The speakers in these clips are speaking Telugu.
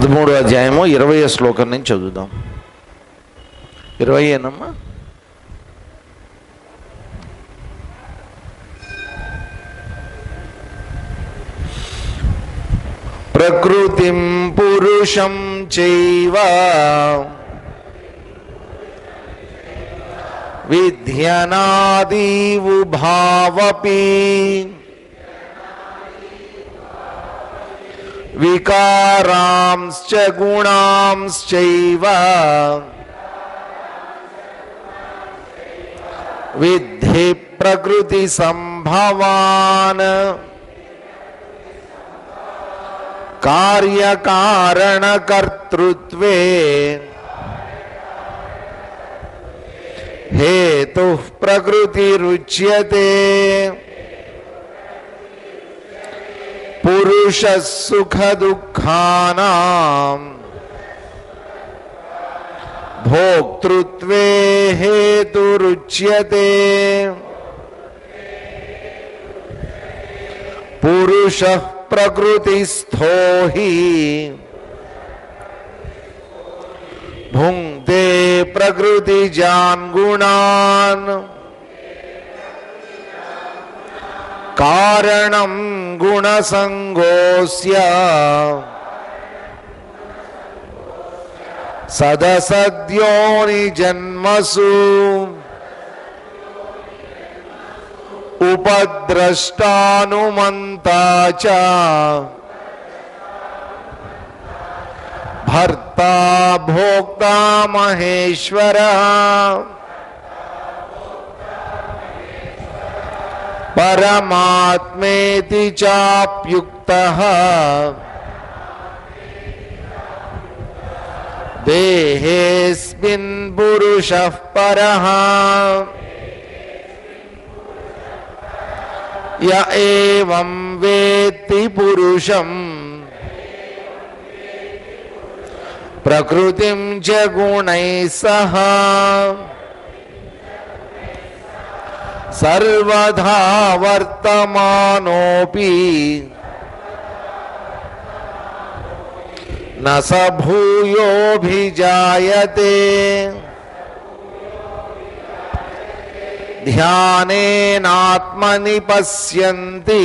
13వ అధ్యాయము 20వ శ్లోకం నుంచి చదువుదాం. 20 ఏనమ్మా? ప్రకృతిం పురుషం చైవ విద్యనాదీవుభావపి వికారాంశ్చ గుణాంశ్చైవ విద్ధి ప్రకృతి సంభవాన్ కార్యకారణకర్తృత్వే హేతుః ప్రకృతిరుచ్యతే. పురుషః సుఖదుఃఖానాం భోక్తృత్వే హేతురుచ్యతే. పురుషః ప్రకృతిస్థో హి భుంక్తే ప్రకృతిజాన్ గుణాన్ కారణం గుణసంగోస్య సదసద్యోని జన్మసు ఉపద్రష్టానుమంతా చ భర్తా భోక్తా మహేశ్వరః పరమాత్మేతి చాప్యుక్తః దేహేస్మిన్ పురుషః పరః య ఏవం వేత్తి పురుషం ప్రకృతిం చ గుణైః సహ సర్వదా వర్తమానోపి న స భూయోభిజాయతే. ధ్యానేనాత్మని పశ్యంతి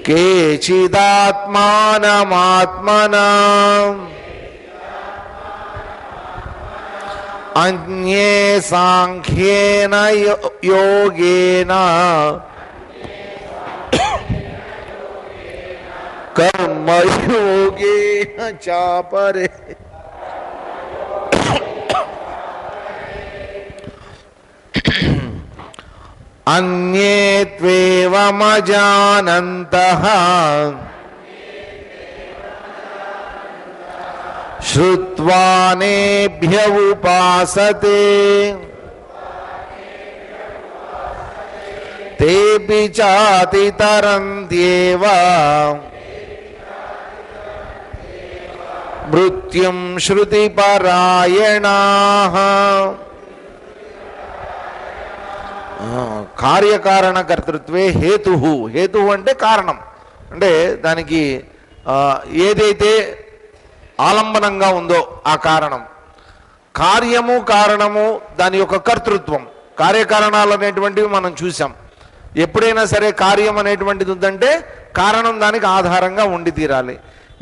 కేచిదాత్మానమాత్మనా అన్యే సాంఖ్యేన యోగేన కర్మయోగేన చాపరే. అన్యే త్వేవమజానంతః శ్రుత్వానేభ్య ఉపాసతే తేపి చాతితరంత్యేవ మృత్యుం శృతిపరాయణాః. కార్యకారణకర్తృత్వే హేతు. హేతు అంటే కారణం, అంటే దానికి ఏదైతే ఆలంబనంగా ఉందో ఆ కారణం. కార్యము కారణము దాని యొక్క కర్తృత్వం. కార్యకారణాలు అనేటువంటివి మనం చూసాం. ఎప్పుడైనా సరే కార్యం అనేటువంటిది ఉందంటే కారణం దానికి ఆధారంగా ఉండి తీరాలి.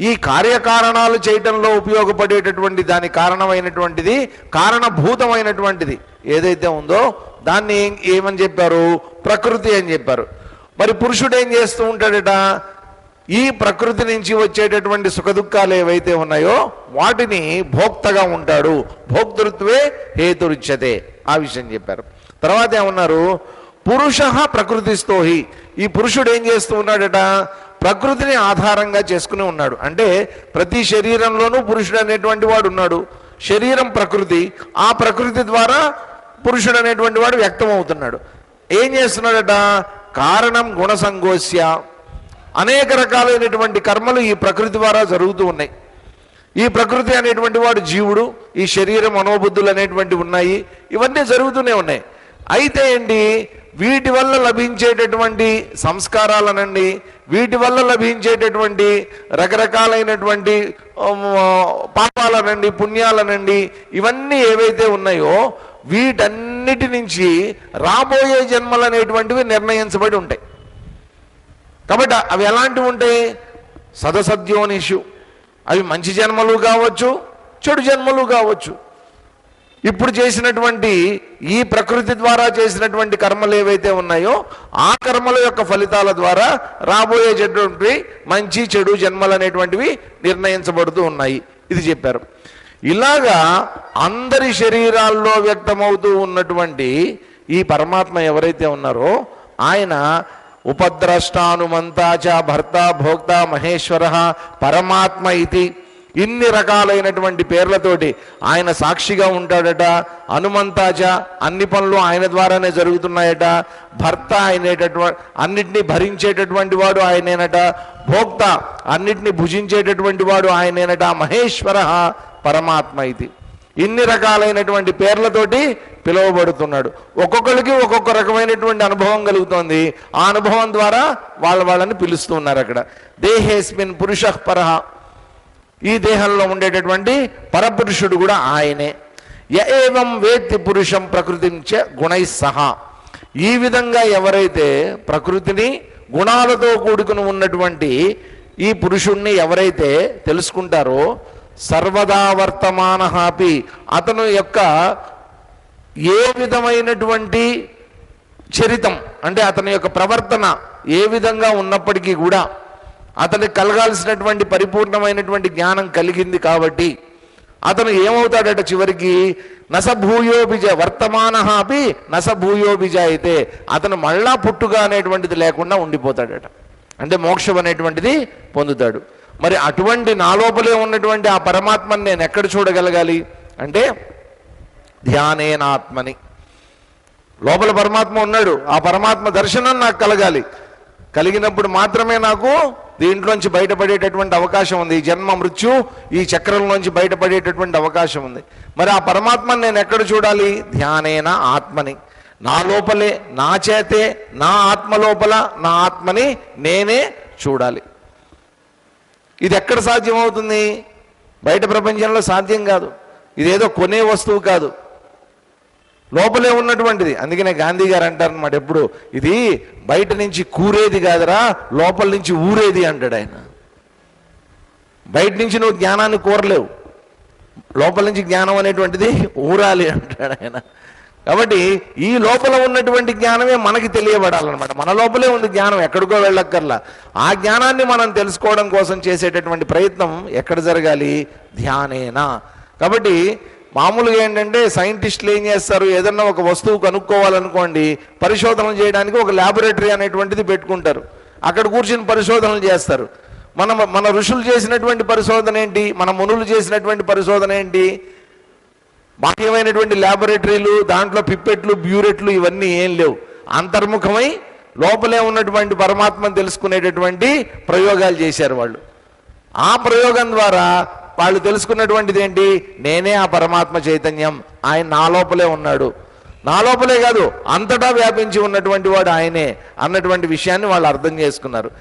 ఈ కార్యకారణాలు చేయటంలో ఉపయోగపడేటటువంటి దాని కారణమైనటువంటిది, కారణభూతమైనటువంటిది ఏదైతే ఉందో దాన్ని ఏమని చెప్పారు? ప్రకృతి అని చెప్పారు. మరి పురుషుడు ఏం చేస్తూ ఉంటాడట? ఈ ప్రకృతి నుంచి వచ్చేటటువంటి సుఖదుఖాలు ఏవైతే ఉన్నాయో వాటిని భోక్తగా ఉంటాడు. భోక్తృత్వే హేతురుచ్యతే. ఆ విషయం చెప్పారు. తర్వాత ఏమన్నారు? పురుషః ప్రకృతిస్థోహి. ఈ పురుషుడు ఏం చేస్తూ ఉన్నాడట? ప్రకృతిని ఆధారంగా చేసుకుని ఉన్నాడు. అంటే ప్రతి శరీరంలోనూ పురుషుడు అనేటువంటి వాడు ఉన్నాడు. శరీరం ప్రకృతి, ఆ ప్రకృతి ద్వారా పురుషుడు అనేటువంటి వాడు వ్యక్తం అవుతున్నాడు. ఏం చేస్తున్నాడట? కారణం గుణసంగోస్య. అనేక రకాలైనటువంటి కర్మలు ఈ ప్రకృతి ద్వారా జరుగుతూ ఉన్నాయి. ఈ ప్రకృతి అనేటువంటి వాడు జీవుడు, ఈ శరీరం మనోబుద్ధులు అనేటువంటివి ఉన్నాయి, ఇవన్నీ జరుగుతూనే ఉన్నాయి. అయితే ఏంటి, వీటి వల్ల లభించేటటువంటి సంస్కారాలనండి, వీటి వల్ల లభించేటటువంటి రకరకాలైనటువంటి పాపాలనండి, పుణ్యాలనండి, ఇవన్నీ ఏవైతే ఉన్నాయో వీటన్నిటి నుంచి రాబోయే జన్మలు అనేటువంటివి నిర్ణయించబడి ఉంటాయి. కాబట్టి అవి ఎలాంటివి ఉంటాయి? సదసద్యోనిషు, అవి మంచి జన్మలు కావచ్చు, చెడు జన్మలు కావచ్చు. ఇప్పుడు చేసినటువంటి ఈ ప్రకృతి ద్వారా చేసినటువంటి కర్మలు ఏవైతే ఉన్నాయో ఆ కర్మల యొక్క ఫలితాల ద్వారా రాబోయేటటువంటి మంచి చెడు జన్మలు అనేటువంటివి నిర్ణయించబడుతూ ఉన్నాయి. ఇది చెప్పారు. ఇలాగా అందరి శరీరాల్లో వ్యక్తమవుతూ ఉన్నటువంటి ఈ పరమాత్మ ఎవరైతే ఉన్నారో ఆయన ఉపద్రష్టానుమంతాచ భర్త భోక్త మహేశ్వర పరమాత్మ ఇది, ఇన్ని రకాలైనటువంటి పేర్లతోటి ఆయన సాక్షిగా ఉంటాడట. హనుమంతాచ, అన్ని పనులు ఆయన ద్వారానే జరుగుతున్నాయట. భర్త అయినేటటువంటి, అన్నిటినీ భరించేటటువంటి వాడు ఆయనేనట. భోక్త, అన్నిటినీ భుజించేటటువంటి వాడు ఆయనేనట. మహేశ్వర పరమాత్మ ఇది, ఇన్ని రకాలైనటువంటి పేర్లతోటి పిలువబడుతున్నాడు. ఒక్కొక్కరికి ఒక్కొక్క రకమైనటువంటి అనుభవం కలుగుతోంది. ఆ అనుభవం ద్వారా వాళ్ళని పిలుస్తున్నారు. అక్కడ దేహేస్మిన్ పురుష పరః, ఈ దేహంలో ఉండేటటువంటి పరపురుషుడు కూడా ఆయనే. య ఏవం వేత్తి పురుషం ప్రకృతించ గుణై సహా, ఈ విధంగా ఎవరైతే ప్రకృతిని గుణాలతో కూడుకుని ఉన్నటువంటి ఈ పురుషుణ్ణి ఎవరైతే తెలుసుకుంటారో సర్వదా వర్తమానహాపి, అతను యొక్క ఏ విధమైనటువంటి చరితం అంటే అతని యొక్క ప్రవర్తన ఏ విధంగా ఉన్నప్పటికీ కూడా అతనికి కలగాల్సినటువంటి పరిపూర్ణమైనటువంటి జ్ఞానం కలిగింది కాబట్టి అతను ఏమవుతాడట చివరికి? నసభూయోబిజ వర్తమానహాపి నసభూయోబిజ అయితే అతను మళ్ళా పుట్టుగా అనేటువంటిది లేకుండా ఉండిపోతాడట. అంటే మోక్షం అనేటువంటిది పొందుతాడు. మరి అటువంటి నా లోపలే ఉన్నటువంటి ఆ పరమాత్మని నేను ఎక్కడ చూడగలగాలి అంటే ధ్యానేనాత్మని. లోపల పరమాత్మ ఉన్నాడు, ఆ పరమాత్మ దర్శనం నాకు కలగాలి. కలిగినప్పుడు మాత్రమే నాకు దీంట్లోంచి బయటపడేటటువంటి అవకాశం ఉంది. ఈ జన్మ మృత్యు ఈ చక్రంలోంచి బయటపడేటటువంటి అవకాశం ఉంది. మరి ఆ పరమాత్మని నేను ఎక్కడ చూడాలి? ధ్యానేన ఆత్మని, నా లోపలే, నా చేతే, నా ఆత్మ లోపల నా ఆత్మని నేనే చూడాలి. ఇది ఎక్కడ సాధ్యమవుతుంది? బయట ప్రపంచంలో సాధ్యం కాదు. ఇదేదో కొనే వస్తువు కాదు, లోపలే ఉన్నటువంటిది. అందుకనే గాంధీ గారు అంటారు అన్నమాట ఎప్పుడు, ఇది బయట నుంచి కూరేది కాదురా, లోపల నుంచి ఊరేది అంటాడు ఆయన. బయట నుంచి నువ్వు జ్ఞానాన్ని కోరలేవు, లోపల నుంచి జ్ఞానం అనేటువంటిది ఊరాలి అంటాడు ఆయన. కాబట్టి ఈ లోపల ఉన్నటువంటి జ్ఞానమే మనకి తెలియబడాలన్నమాట. మన లోపలే ఉంది జ్ఞానం, ఎక్కడికో వెళ్ళక్కర్లా. ఆ జ్ఞానాన్ని మనం తెలుసుకోవడం కోసం చేసేటటువంటి ప్రయత్నం ఎక్కడ జరగాలి? ధ్యానేనా. కాబట్టి మామూలుగా ఏంటంటే సైంటిస్టులు ఏం చేస్తారు, ఏదన్నా ఒక వస్తువు కనుక్కోవాలనుకోండి, పరిశోధనలు చేయడానికి ఒక ల్యాబొరేటరీ అనేటువంటిది పెట్టుకుంటారు. అక్కడ కూర్చుని పరిశోధనలు చేస్తారు. మన ఋషులు చేసినటువంటి పరిశోధన ఏంటి? మన మునులు చేసినటువంటి పరిశోధన ఏంటి? బాహ్యమైనటువంటి ల్యాబొరేటరీలు, దాంట్లో పిప్పెట్లు, బ్యూరెట్లు ఇవన్నీ ఏం లేవు. అంతర్ముఖమై లోపలే ఉన్నటువంటి పరమాత్మను తెలుసుకునేటటువంటి ప్రయోగాలు చేశారు వాళ్ళు. ఆ ప్రయోగం ద్వారా వాళ్ళు తెలుసుకున్నటువంటిది ఏంటి? నేనే ఆ పరమాత్మ చైతన్యం, ఆయన నా లోపలే ఉన్నాడు. నా లోపలే కాదు, అంతటా వ్యాపించి ఉన్నటువంటి వాడు ఆయనే అన్నటువంటి విషయాన్ని వాళ్ళు అర్థం చేసుకున్నారు.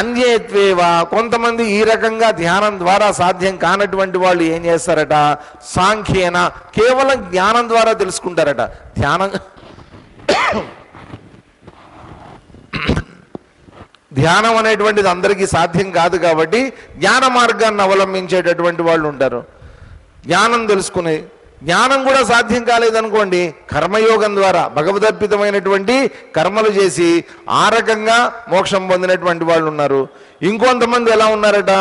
అన్యేత్వేవా, కొంతమంది ఈ రకంగా ధ్యానం ద్వారా సాధ్యం కానటువంటి వాళ్ళు ఏం చేస్తారట? సాంఖ్యేన, కేవలం జ్ఞానం ద్వారా తెలుసుకుంటారట. ధ్యానం అనేటువంటిది అందరికీ సాధ్యం కాదు కాబట్టి జ్ఞాన మార్గాన్ని అవలంబించేటటువంటి వాళ్ళు ఉంటారు. జ్ఞానం తెలుసుకునే జ్ఞానం కూడా సాధ్యం కాలేదనుకోండి, కర్మయోగం ద్వారా భగవదర్పితమైనటువంటి కర్మలు చేసి ఆ రకంగా మోక్షం పొందినటువంటి వాళ్ళు ఉన్నారు. ఇంకొంతమంది ఎలా ఉన్నారట?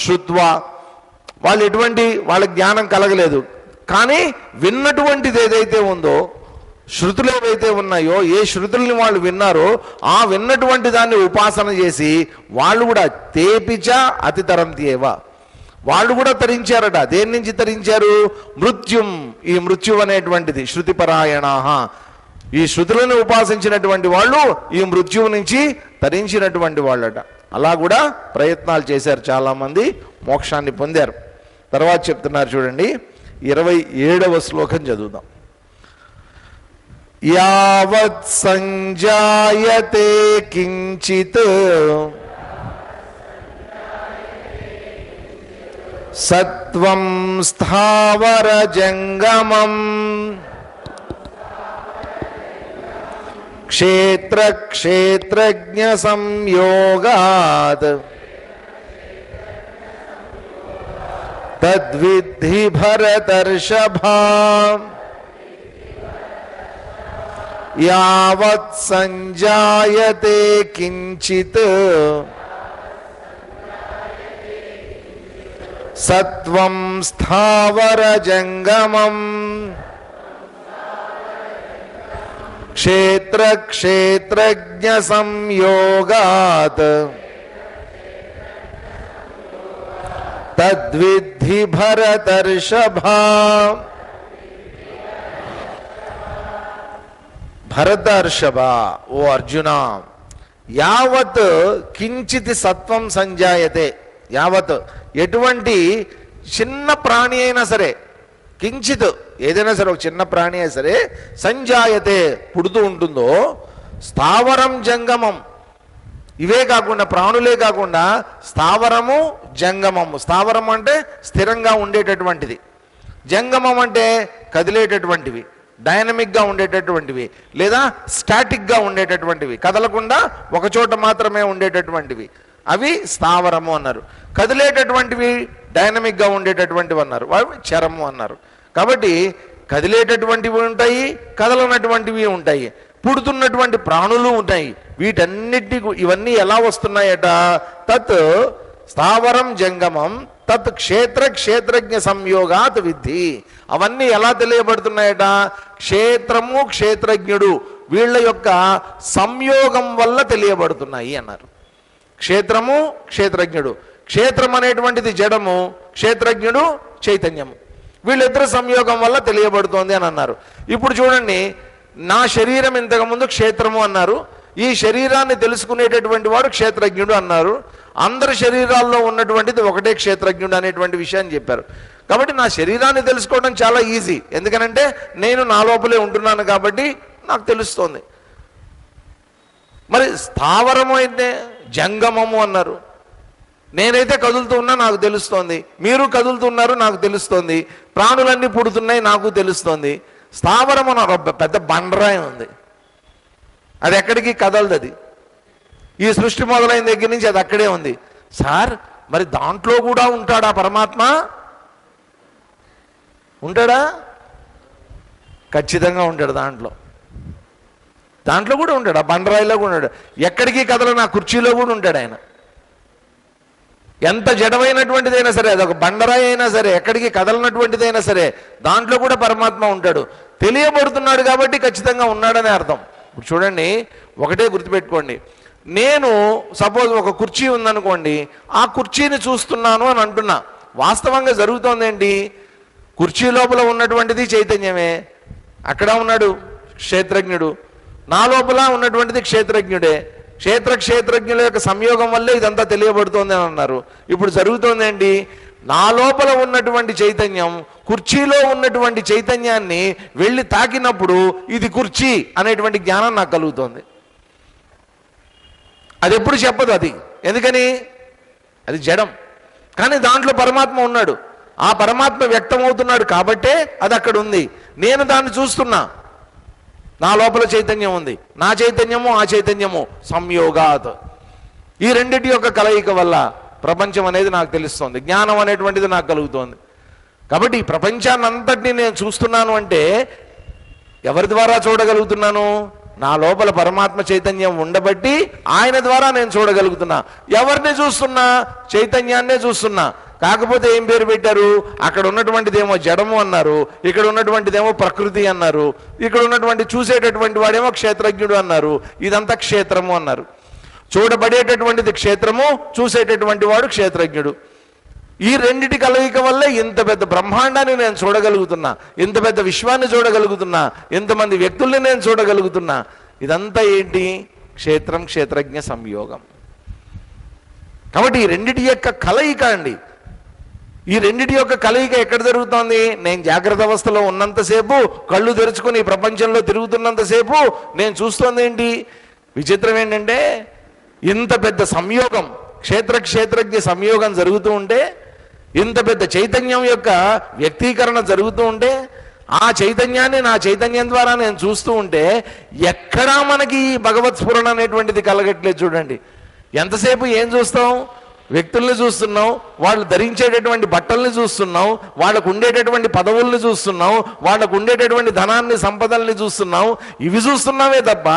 శృత్వా, వాళ్ళు వాళ్ళ జ్ఞానం కలగలేదు, కానీ విన్నటువంటిది ఏదైతే ఉందో, శృతులు ఏవైతే ఉన్నాయో, ఏ శృతుల్ని వాళ్ళు విన్నారో ఆ విన్నటువంటి దాన్ని ఉపాసన చేసి వాళ్ళు కూడా తేపిచ అతితరంత్యేవ, వాళ్ళు కూడా తరించారట. దేని నుంచి తరించారు? మృత్యుం, ఈ మృత్యు అనేటువంటిది. శృతిపరాయణాః, ఈ శృతులను ఉపాసించినటువంటి వాళ్ళు ఈ మృత్యువు నుంచి తరించినటువంటి వాళ్ళట. అలా కూడా ప్రయత్నాలు చేశారు, చాలామంది మోక్షాన్ని పొందారు. తర్వాత చెప్తున్నారు చూడండి, 27వ శ్లోకం చదువుదాం. యావత్ సంజాయతే కించిత్ సత్వం స్థావర జంగమం క్షేత్ర క్షేత్రజ్ఞ సంయోగాత్ తద్విద్ధి భరతర్షభా యావత్ సంజాయతే కించిత్ సత్వం స్థావర జంగమం క్షేత్ర క్షేత్రజ్ఞ సంయోగాత్ తద్విద్ధి భరతర్షభా. భరతర్షభ, ఓ అర్జున, యావత్ కించిత్ సత్వం సంజాయతే, యావత్ ఎటువంటి చిన్న ప్రాణి అయినా సరే, కించిత్ ఏదైనా సరే ఒక చిన్న ప్రాణి అయినా సరే, సంజాయతే పుడుతూ ఉంటుందో, స్థావరం జంగమం, ఇవే కాకుండా ప్రాణులే కాకుండా స్థావరము జంగమము. స్థావరం అంటే స్థిరంగా ఉండేటటువంటిది, జంగమం అంటే కదిలేటటువంటివి, డైనమిక్గా ఉండేటటువంటివి, లేదా స్టాటిక్గా ఉండేటటువంటివి, కదలకుండా ఒకచోట మాత్రమే ఉండేటటువంటివి, అవి స్థావరము అన్నారు. కదిలేటటువంటివి డైనమిక్గా ఉండేటటువంటివి అన్నారు, అవి చరము అన్నారు. కాబట్టి కదిలేటటువంటివి ఉంటాయి, కదలనటువంటివి ఉంటాయి, పుడుతున్నటువంటి ప్రాణులు ఉంటాయి. వీటన్నిటి ఇవన్నీ ఎలా వస్తున్నాయట? తత్ స్థావరం జంగమం తత్ క్షేత్ర క్షేత్రజ్ఞ సంయోగాత్ విద్ధి. అవన్నీ ఎలా తెలియబడుతున్నాయట? క్షేత్రము క్షేత్రజ్ఞుడు వీళ్ళ యొక్క సంయోగం వల్ల తెలియబడుతున్నాయి అన్నారు. క్షేత్రము క్షేత్రజ్ఞుడు, క్షేత్రం అనేటువంటిది జడము, క్షేత్రజ్ఞుడు చైతన్యము, వీళ్ళిద్దరు సంయోగం వల్ల తెలియబడుతోంది అని అన్నారు. ఇప్పుడు చూడండి, నా శరీరం ఇంతకుముందు క్షేత్రము అన్నారు, ఈ శరీరాన్ని తెలుసుకునేటటువంటి వాడు క్షేత్రజ్ఞుడు అన్నారు. అందరి శరీరాల్లో ఉన్నటువంటిది ఒకటే క్షేత్రజ్ఞుడు అనేటువంటి విషయాన్ని చెప్పారు. కాబట్టి నా శరీరాన్ని తెలుసుకోవడం చాలా ఈజీ, ఎందుకనంటే నేను నా లోపలే ఉంటున్నాను కాబట్టి నాకు తెలుస్తోంది. మరి స్థావరము అయితే జంగమము అన్నారు, నేనైతే కదులుతూ ఉన్నా నాకు తెలుస్తోంది, మీరు కదులుతున్నారు నాకు తెలుస్తోంది, ప్రాణులన్నీ పుడుతున్నాయి నాకు తెలుస్తోంది. స్థావరం అన్న పెద్ద బండరాయి ఉంది, అది ఎక్కడికి కదలదు, అది ఈ సృష్టి మొదలైన దగ్గర నుంచి అది అక్కడే ఉంది. సార్ మరి దాంట్లో కూడా ఉంటాడా పరమాత్మ? ఉంటాడా? ఖచ్చితంగా ఉంటాడు, దాంట్లో కూడా ఉంటాడు, ఆ బండరాయిలో కూడా ఉంటాడు. ఎక్కడికి కదలని ఆ కుర్చీలో కూడా ఉంటాడు ఆయన. ఎంత జడమైనటువంటిదైనా సరే, అదొక బండరాయి అయినా సరే, ఎక్కడికి కదలనటువంటిదైనా సరే, దాంట్లో కూడా పరమాత్మ ఉంటాడు. తెలియబడుతున్నాడు కాబట్టి ఖచ్చితంగా ఉన్నాడనే అర్థం. ఇప్పుడు చూడండి, ఒకటే గుర్తుపెట్టుకోండి, నేను సపోజ్ ఒక కుర్చీ ఉందనుకోండి, ఆ కుర్చీని చూస్తున్నాను అని అంటున్నా, వాస్తవంగా జరుగుతోందేంటి? కుర్చీ లోపల ఉన్నటువంటిది చైతన్యమే, అక్కడ ఉన్నాడు క్షేత్రజ్ఞుడు, నా లోపల ఉన్నటువంటిది క్షేత్రజ్ఞుడే. క్షేత్ర క్షేత్రజ్ఞుల యొక్క సంయోగం వల్లే ఇదంతా తెలియబడుతోంది అని అన్నారు. ఇప్పుడు జరుగుతోందేంటి? నా లోపల ఉన్నటువంటి చైతన్యం కుర్చీలో ఉన్నటువంటి చైతన్యాన్ని వెళ్ళి తాకినప్పుడు ఇది కుర్చీ అనేటువంటి జ్ఞానం నాకు కలుగుతోంది. అది ఎప్పుడు చెప్పదు, అది ఎందుకని? అది జడం. కానీ దాంట్లో పరమాత్మ ఉన్నాడు, ఆ పరమాత్మ వ్యక్తమవుతున్నాడు కాబట్టే అది అక్కడ ఉంది. నేను దాన్ని చూస్తున్నా, నా లోపల చైతన్యం ఉంది, నా చైతన్యము ఆ చైతన్యము సంయోగాత్, ఈ రెండిటి యొక్క కలయిక వల్ల ప్రపంచం అనేది నాకు తెలుస్తోంది, జ్ఞానం అనేటువంటిది నాకు కలుగుతోంది. కాబట్టి ఈ ప్రపంచాన్ని అంతటినీ నేను చూస్తున్నాను అంటే ఎవరి ద్వారా చూడగలుగుతున్నాను? నా లోపల పరమాత్మ చైతన్యం ఉండబట్టి ఆయన ద్వారా నేను చూడగలుగుతున్నా. ఎవరిని చూస్తున్నా? చైతన్యాన్నే చూస్తున్నా. కాకపోతే ఏం పేరు పెట్టారు? అక్కడ ఉన్నటువంటిదేమో జడము అన్నారు, ఇక్కడ ఉన్నటువంటిదేమో ప్రకృతి అన్నారు, ఇక్కడ ఉన్నటువంటి చూసేటటువంటి వాడేమో క్షేత్రజ్ఞుడు అన్నారు, ఇదంతా క్షేత్రము అన్నారు. చూడబడేటటువంటిది క్షేత్రము, చూసేటటువంటి వాడు క్షేత్రజ్ఞుడు. ఈ రెండిటి కలయిక వల్లే ఇంత పెద్ద బ్రహ్మాండాన్ని నేను చూడగలుగుతున్నా, ఇంత పెద్ద విశ్వాన్ని చూడగలుగుతున్నా, ఇంతమంది వ్యక్తుల్ని నేను చూడగలుగుతున్నా. ఇదంతా ఏంటి? క్షేత్రం క్షేత్రజ్ఞ సంయోగం. కాబట్టి ఈ రెండిటి యొక్క కలయిక అండి. ఈ రెండిటి యొక్క కలయిక ఎక్కడ జరుగుతోంది? నేను జాగ్రత్త అవస్థలో ఉన్నంతసేపు, కళ్ళు తెరుచుకుని ఈ ప్రపంచంలో తిరుగుతున్నంతసేపు నేను చూస్తోంది ఏంటి? విచిత్రం ఏంటంటే, ఇంత పెద్ద సంయోగం, క్షేత్ర క్షేత్రజ్ఞ సంయోగం జరుగుతూ ఉంటే ఇంత పెద్ద చైతన్యం యొక్క వ్యక్తీకరణ జరుగుతూ ఉంటే, ఆ చైతన్యాన్ని నా చైతన్యం ద్వారా నేను చూస్తూ ఉంటే ఎక్కడా మనకి భగవత్ స్ఫురణ అనేటువంటిది కలగట్లేదు. చూడండి, ఎంతసేపు ఏం చూస్తాం? వ్యక్తుల్ని చూస్తున్నాం, వాళ్ళు ధరించేటటువంటి బట్టల్ని చూస్తున్నాం, వాళ్ళకు ఉండేటటువంటి పదవుల్ని చూస్తున్నాం, వాళ్ళకు ఉండేటటువంటి ధనాన్ని, సంపదల్ని చూస్తున్నాం. ఇవి చూస్తున్నామే తప్ప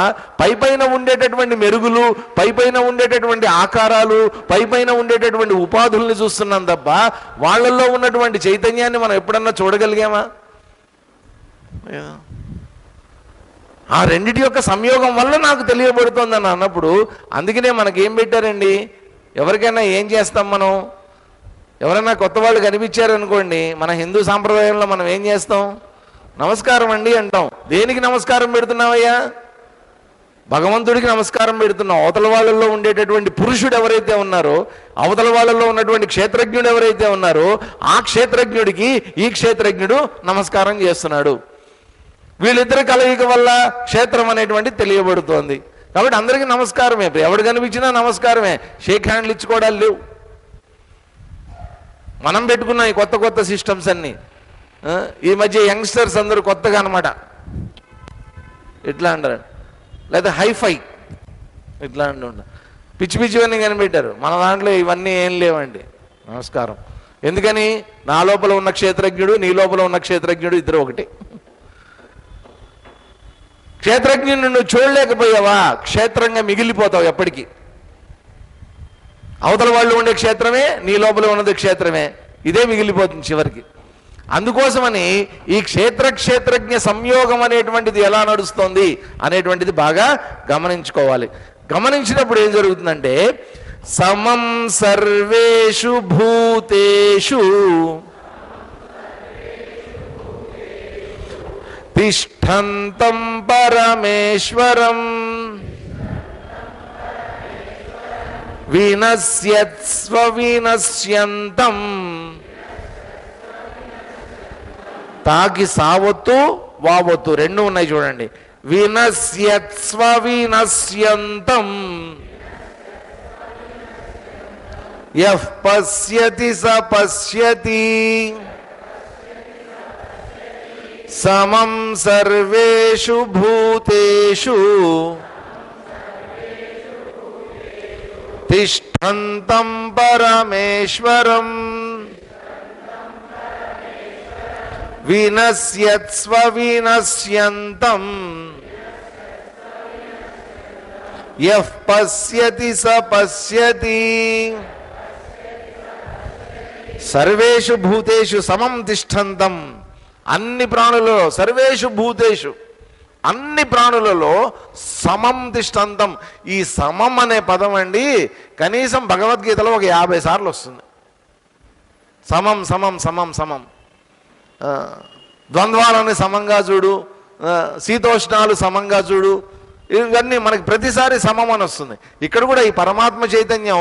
పైపైన ఉండేటటువంటి మెరుగులు, పైపైన ఉండేటటువంటి ఆకారాలు, పైపైన ఉండేటటువంటి ఉపాధుల్ని చూస్తున్నాం తప్ప వాళ్ళల్లో ఉన్నటువంటి చైతన్యాన్ని మనం ఎప్పుడన్నా చూడగలిగామా? ఆ రెండిటి యొక్క సంయోగం వల్ల నాకు తెలియబడుతోందని అన్నప్పుడు, అందుకనే మనకేం పెట్టారండి? ఎవరికైనా ఏం చేస్తాం మనం? ఎవరైనా కొత్త వాళ్ళు కనిపించారనుకోండి, మన హిందూ సాంప్రదాయంలో మనం ఏం చేస్తాం? నమస్కారం అండి అంటాం. దేనికి నమస్కారం పెడుతున్నావయ్యా? భగవంతుడికి నమస్కారం పెడుతున్నాం. అవతల వాళ్ళల్లో ఉండేటటువంటి పురుషుడు ఎవరైతే ఉన్నారో, అవతల వాళ్ళల్లో ఉన్నటువంటి క్షేత్రజ్ఞుడు ఎవరైతే ఉన్నారో, ఆ క్షేత్రజ్ఞుడికి ఈ క్షేత్రజ్ఞుడు నమస్కారం చేస్తున్నాడు. వీళ్ళిద్దరి కలయిక వల్ల క్షేత్రం అనేటువంటి తెలియబడుతోంది. కాబట్టి అందరికీ నమస్కారమే, ఎవడు కనిపించినా నమస్కారమే. షేక్ హ్యాండ్లు ఇచ్చుకోవడాలు లేవు. మనం పెట్టుకున్నాం ఈ కొత్త కొత్త సిస్టమ్స్ అన్నీ. ఈ మధ్య యంగ్స్టర్స్ అందరూ కొత్తగా అనమాట ఇట్లా అంటారు, లేదా హైఫై ఇట్లా అంటుంటారు. పిచ్చి పిచ్చివన్నీ కనిపెట్టారు. మన దాంట్లో ఇవన్నీ ఏం లేవండి. నమస్కారం ఎందుకని? నా లోపల ఉన్న క్షేత్రజ్ఞుడు, నీ లోపల ఉన్న క్షేత్రజ్ఞుడు ఇద్దరు ఒకటి. క్షేత్రజ్ఞుని నువ్వు చూడలేకపోయావా, క్షేత్రంగా మిగిలిపోతావు ఎప్పటికీ. అవతల వాళ్ళు ఉండే క్షేత్రమే, నీ లోపల ఉన్నది క్షేత్రమే, ఇదే మిగిలిపోతుంది చివరికి. అందుకోసమని ఈ క్షేత్రజ్ఞ సంయోగం అనేటువంటిది ఎలా నడుస్తోంది అనేటువంటిది బాగా గమనించుకోవాలి. గమనించినప్పుడు ఏం జరుగుతుందంటే, సమం సర్వేషు భూతేషు తిష్టంతం పరమేశ్వరం వినశ్యత్స్వ వినశ్యంతం. తాకి సావొత్తు వావొత్తు రెండు ఉన్నాయి చూడండి. వినశ్యత్స్వ వినశ్యంతం యః పశ్యతి స పశ్యతి సమం సర్వేషు భూతేషు తిష్టంతం పరమేశ్వరం వినశ్యత్స్వ వినశ్యంతం యః పశ్యతి స పశ్యతి. సర్వేషు భూతేషు సమం తిష్టంతం. అన్ని ప్రాణులలో, సర్వేషు భూతేషు, అన్ని ప్రాణులలో సమం తిష్టంతం. ఈ సమం అనే పదం అండి కనీసం భగవద్గీతలో ఒక 50 సార్లు వస్తుంది. సమం సమం సమం సమం. ద్వంద్వాలని సమంగా చూడు, శీతోష్ణాలు సమంగా చూడు, ఇవన్నీ మనకి ప్రతిసారి సమం అని వస్తుంది. ఇక్కడ కూడా ఈ పరమాత్మ చైతన్యం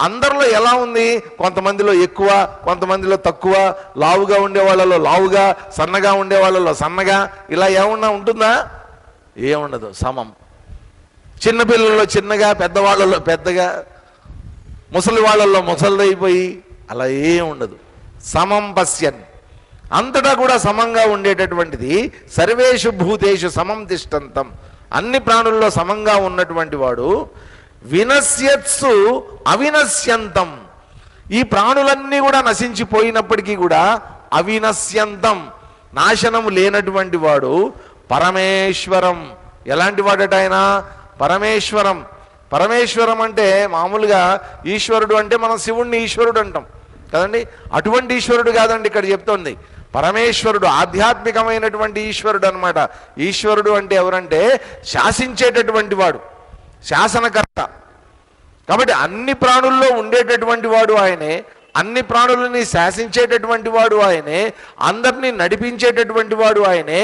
అందరిలో ఎలా ఉంది? కొంతమందిలో ఎక్కువ, కొంతమందిలో తక్కువ, లావుగా ఉండే వాళ్ళలో లావుగా, సన్నగా ఉండే వాళ్ళలో సన్నగా, ఇలా ఏమన్నా ఉంటుందా? ఏముండదు. సమం. చిన్నపిల్లల్లో చిన్నగా, పెద్దవాళ్ళలో పెద్దగా, ముసలి వాళ్ళల్లో ముసలిదైపోయి అలా ఏం ఉండదు. సమం పశ్యన్. అంతటా కూడా సమంగా ఉండేటటువంటిది సర్వేషు భూతేషు సమం తిష్టంతం. అన్ని ప్రాణుల్లో సమంగా ఉన్నటువంటి వాడు వినశ్యత్సు అవినశ్యంతం. ఈ ప్రాణులన్నీ కూడా నశించిపోయినప్పటికీ కూడా అవినశ్యంతం, నాశనం లేనటువంటి వాడు పరమేశ్వరం. ఎలాంటి వాడట ఆయన? పరమేశ్వరం. పరమేశ్వరం అంటే మామూలుగా ఈశ్వరుడు అంటే మనం శివుణ్ణి ఈశ్వరుడు అంటాం కదండి. అటువంటి ఈశ్వరుడు కాదండి ఇక్కడ చెప్తోంది. పరమేశ్వరుడు ఆధ్యాత్మికమైనటువంటి ఈశ్వరుడు అనమాట. ఈశ్వరుడు అంటే ఎవరంటే శాసించేటటువంటి వాడు, శాసనకర్త. కాబట్టి అన్ని ప్రాణుల్లో ఉండేటటువంటి వాడు ఆయనే, అన్ని ప్రాణులని శాసించేటటువంటి వాడు ఆయనే, అందరినీ నడిపించేటటువంటి వాడు ఆయనే.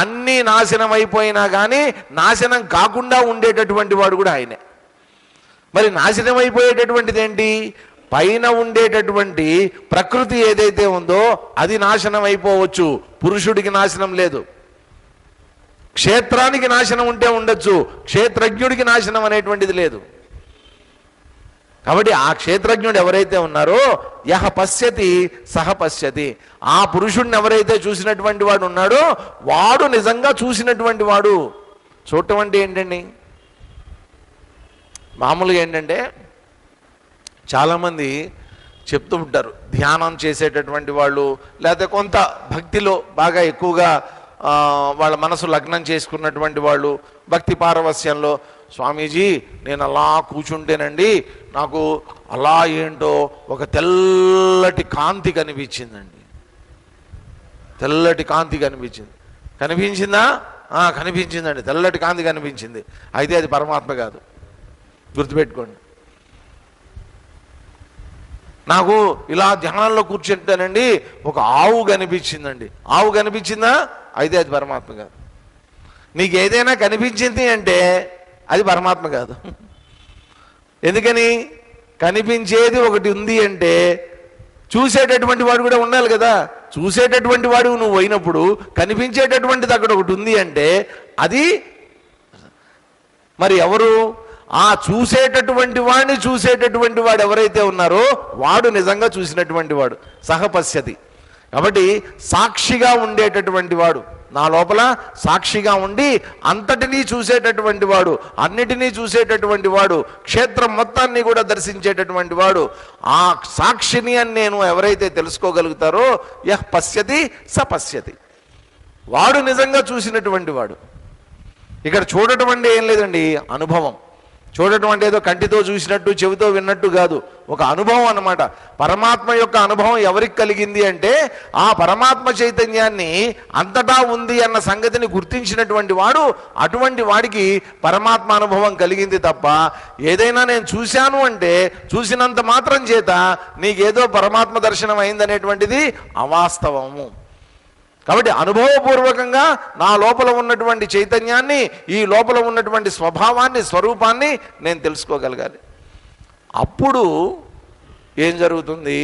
అన్నీ నాశనం అయిపోయినా కానీ నాశనం కాకుండా ఉండేటటువంటి వాడు కూడా ఆయనే. మరి నాశనం అయిపోయేటటువంటిది ఏంటి? పైన ఉండేటటువంటి ప్రకృతి ఏదైతే ఉందో అది నాశనం అయిపోవచ్చు, పురుషుడికి నాశనం లేదు. క్షేత్రానికి నాశనం ఉంటే ఉండొచ్చు, క్షేత్రజ్ఞుడికి నాశనం అనేటువంటిది లేదు. కాబట్టి ఆ క్షేత్రజ్ఞుడు ఎవరైతే ఉన్నారో యహ పశ్యతి సహ పశ్యతి, ఆ పురుషుడిని ఎవరైతే చూసినటువంటి వాడు ఉన్నాడో వాడు నిజంగా చూసినటువంటి వాడు. చూడటం అంటే ఏంటండి? మామూలుగా ఏంటంటే చాలామంది చెప్తూ ఉంటారు, ధ్యానం చేసేటటువంటి వాళ్ళు లేకపోతే కొంత భక్తిలో బాగా ఎక్కువగా వాళ్ళ మనసు లగ్నం చేసుకున్నటువంటి వాళ్ళు భక్తి పారవస్యంలో, స్వామీజీ నేను అలా కూర్చుంటేనండి నాకు అలా ఏంటో ఒక తెల్లటి కాంతి కనిపించిందండి, తెల్లటి కాంతి కనిపించింది. కనిపించిందా? కనిపించిందండి, తెల్లటి కాంతి కనిపించింది. అయితే అది పరమాత్మ కాదు, గుర్తుపెట్టుకోండి. నాకు ఇలా ధ్యానంలో కూర్చుంటానండి ఒక ఆవు కనిపించిందండి, ఆవు కనిపించిందా? అయితే అది పరమాత్మ కాదు. నీకు ఏదైనా కనిపించింది అంటే అది పరమాత్మ కాదు. ఎందుకని? కనిపించేది ఒకటి ఉంది అంటే చూసేటటువంటి వాడు కూడా ఉండాలి కదా. చూసేటటువంటి వాడు నువ్వు అయినప్పుడు కనిపించేటటువంటిది అక్కడ ఒకటి ఉంది అంటే అది మరి ఎవరు? ఆ చూసేటటువంటి వాడిని చూసేటటువంటి వాడు ఎవరైతే ఉన్నారో వాడు నిజంగా చూసినటువంటి వాడు, సహపశ్యతి. కాబట్టి సాక్షిగా ఉండేటటువంటి వాడు, నా లోపల సాక్షిగా ఉండి అంతటినీ చూసేటటువంటి వాడు, అన్నిటినీ చూసేటటువంటి వాడు, క్షేత్రం మొత్తాన్ని కూడా దర్శించేటటువంటి వాడు, ఆ సాక్షిని అని నేను ఎవరైతే తెలుసుకోగలుగుతారో యహ్ పశ్యతి స పశ్యతి, వాడు నిజంగా చూసినటువంటి వాడు. ఇక్కడ చూడటం అంటే ఏం లేదండి, అనుభవం. చూడటం అంటే ఏదో కంటితో చూసినట్టు చెవితో విన్నట్టు కాదు, ఒక అనుభవం అన్నమాట. పరమాత్మ యొక్క అనుభవం ఎవరికి కలిగింది అంటే ఆ పరమాత్మ చైతన్యాన్ని అంతటా ఉంది అన్న సంగతిని గుర్తించినటువంటి వాడు, అటువంటి వాడికి పరమాత్మ అనుభవం కలిగింది తప్ప ఏదైనా నేను చూశాను అంటే చూసినంత మాత్రం చేత నీకేదో పరమాత్మ దర్శనం అయిందనేటువంటిది అవాస్తవము. కాబట్టి అనుభవపూర్వకంగా నా లోపల ఉన్నటువంటి చైతన్యాన్ని, ఈ లోపల ఉన్నటువంటి స్వభావాన్ని, స్వరూపాన్ని నేను తెలుసుకోగలగాలి. అప్పుడు ఏం జరుగుతుంది?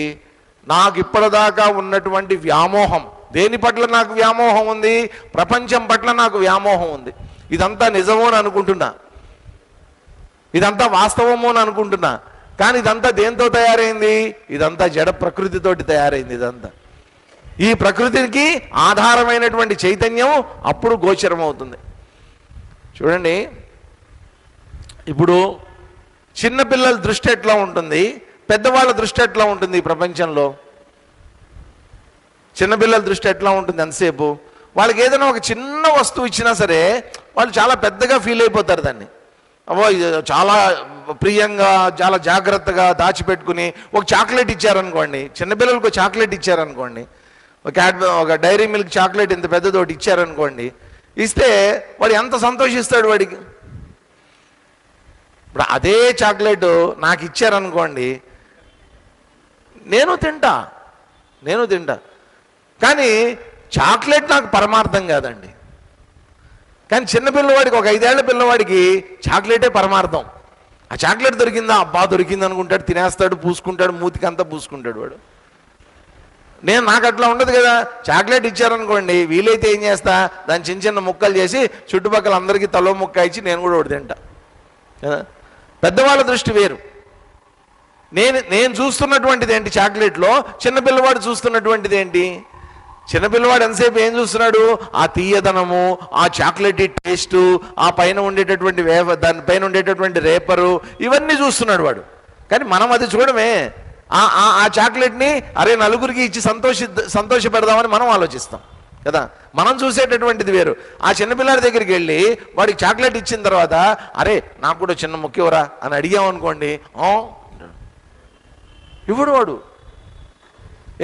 నాకు ఇప్పటిదాకా ఉన్నటువంటి వ్యామోహం, దేని పట్ల నాకు వ్యామోహం ఉంది? ప్రపంచం పట్ల నాకు వ్యామోహం ఉంది. ఇదంతా నిజమో అని అనుకుంటున్నా, ఇదంతా వాస్తవమో అని అనుకుంటున్నా. కానీ ఇదంతా దేంతో తయారైంది? ఇదంతా జడ ప్రకృతితోటి తయారైంది. ఇదంతా ఈ ప్రకృతికి ఆధారమైనటువంటి చైతన్యం అప్పుడు గోచరం అవుతుంది. చూడండి, ఇప్పుడు చిన్నపిల్లల దృష్టి ఎట్లా ఉంటుంది, పెద్దవాళ్ళ దృష్టి ఎట్లా ఉంటుంది? ఈ ప్రపంచంలో చిన్నపిల్లల దృష్టి ఎట్లా ఉంటుంది? ఎంతసేపు వాళ్ళకి ఏదైనా ఒక చిన్న వస్తువు ఇచ్చినా సరే వాళ్ళు చాలా పెద్దగా ఫీల్ అయిపోతారు దాన్ని. అవో చాలా ప్రియంగా, చాలా జాగ్రత్తగా దాచిపెట్టుకుని ఒక చాక్లెట్ ఇచ్చారనుకోండి, చిన్నపిల్లలకు చాక్లెట్ ఇచ్చారనుకోండి, ఒక డైరీ మిల్క్ చాక్లెట్ ఇంత పెద్దదోటి ఇచ్చారనుకోండి, ఇస్తే వాడు ఎంత సంతోషిస్తాడు వాడికి. ఇప్పుడు అదే చాక్లెట్ నాకు ఇచ్చారనుకోండి, నేను తింటా, కానీ చాక్లెట్ నాకు పరమార్థం కాదండి. కానీ చిన్నపిల్లవాడికి, ఒక 5 ఏళ్ల పిల్లవాడికి చాక్లెటే పరమార్థం. ఆ చాక్లెట్ దొరికిందా, అబ్బా దొరికింది అనుకుంటాడు, తినేస్తాడు, పూసుకుంటాడు, మూతికి అంతా పూసుకుంటాడు వాడు. నాకు అట్లా ఉండదు కదా. చాక్లెట్ ఇచ్చారనుకోండి, వీలైతే ఏం చేస్తా, దాన్ని చిన్న చిన్న ముక్కలు చేసి చుట్టుపక్కల అందరికీ తలో ముక్క ఇచ్చి నేను కూడా ఒకటి తింటా కదా. పెద్దవాళ్ళ దృష్టి వేరు. నేను చూస్తున్నటువంటిది ఏంటి చాక్లెట్లో, చిన్నపిల్లవాడు చూస్తున్నటువంటిది ఏంటి? చిన్నపిల్లవాడు ఎంతసేపు ఏం చూస్తున్నాడు? ఆ తీయదనము, ఆ చాక్లెట్ టేస్టు, ఆ పైన ఉండేటటువంటి దానిపైన ఉండేటటువంటి రేపరు, ఇవన్నీ చూస్తున్నాడు వాడు. కానీ మనం అది చూడమే. ఆ చాక్లెట్ని అరే నలుగురికి ఇచ్చి సంతోష పెడదామని మనం ఆలోచిస్తాం కదా. మనం చూసేటటువంటిది వేరు. ఆ చిన్నపిల్లాడి దగ్గరికి వెళ్ళి వాడికి చాక్లెట్ ఇచ్చిన తర్వాత అరే నాకు కూడా చిన్న ముఖ్యవరా అని అడిగామనుకోండి, ఇవ్వడు వాడు.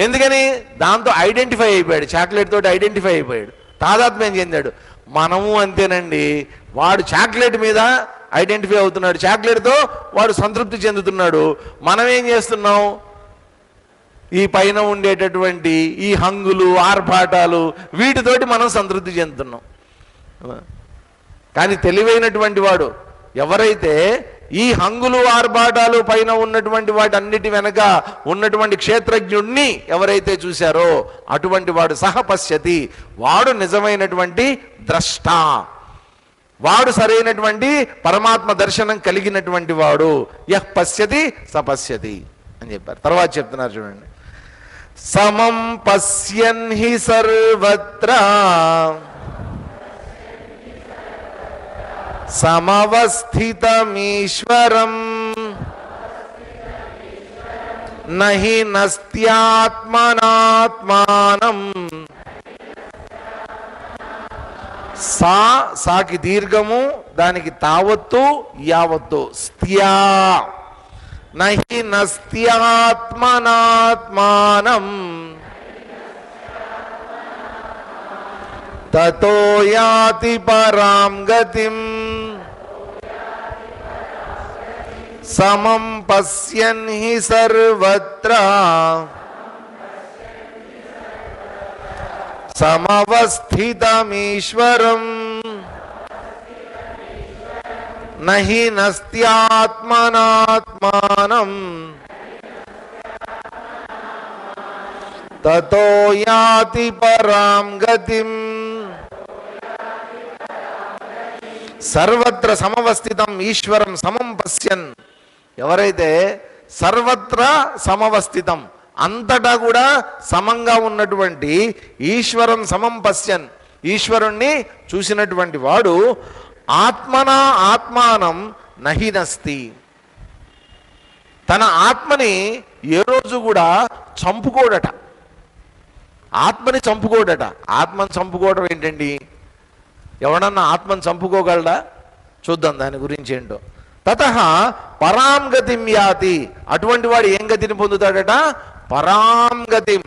ఎందుకని? దాంతో ఐడెంటిఫై అయిపోయాడు, చాక్లెట్ తోటి ఐడెంటిఫై అయిపోయాడు, తాదాత్మ్యం చెందాడు. మనము అంతేనండి. వాడు చాక్లెట్ మీద ఐడెంటిఫై అవుతున్నాడు, చాక్లెట్తో వాడు సంతృప్తి చెందుతున్నాడు. మనం ఏం చేస్తున్నాం? ఈ పైన ఉండేటటువంటి ఈ హంగులు, ఆర్భాటాలు, వీటితోటి మనం సంతృప్తి చెందుతున్నాం. కానీ తెలివైనటువంటి వాడు ఎవరైతే ఈ హంగులు, ఆర్భాటాలు పైన ఉన్నటువంటి వాటి అన్నిటి వెనక ఉన్నటువంటి క్షేత్రజ్ఞుణ్ణి ఎవరైతే చూశారో అటువంటి వాడు సహపశ్యతి, వాడు నిజమైనటువంటి ద్రష్ట. వాడు సరైనటువంటి పరమాత్మ దర్శనం కలిగినటువంటి వాడు. యః పశ్యతి సపశ్యతి అని చెప్పారు. తర్వాత చెప్తున్నారు చూడండి, సమం పశ్యన్ హి సర్వత్ర సమవస్థితమీశ్వరం నహి నస్త్యాత్మనాత్మానం. సాకి దీర్ఘము, దానికి తావత్తు యావత్తు, స్థ్యా. నహి నస్త్యాత్మనాత్మానం తతో యాతి పరాం గతిం. సమం పశ్యన్ హి సర్వత్ర సమవస్థితమీశ్వరం నహి నస్త్యాత్మనాత్మానం తతో యాతి పరాం గతిం. సర్వత్ర సమవస్థితం ఈశ్వరం సమం పశ్యన్. ఎవరైతే సర్వత్ర సమవస్థితం, అంతటా కూడా సమంగా ఉన్నటువంటి ఈశ్వరం సమం పశ్యన్, ఈశ్వరుణ్ణి చూసినటువంటి వాడు ఆత్మనా ఆత్మానం నహినస్తి. తన ఆత్మని ఏ రోజు కూడా చంపుకోడట, ఆత్మని చంపుకోడట. ఆత్మని చంపుకోవడం ఏంటండి? ఎవడన్నా ఆత్మని చంపుకోగలడా? చూద్దాం దాని గురించి ఏంటో. తతః పరాం గతిం యాతి. అటువంటి వాడు ఏం గతిని పొందుతాడట? పరాం గతిం,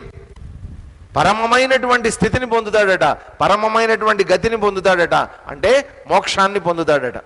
పరమమైనటువంటి స్థితిని పొందుతాడట, పరమమైనటువంటి గతిని పొందుతాడట, అంటే మోక్షాన్ని పొందుతాడట.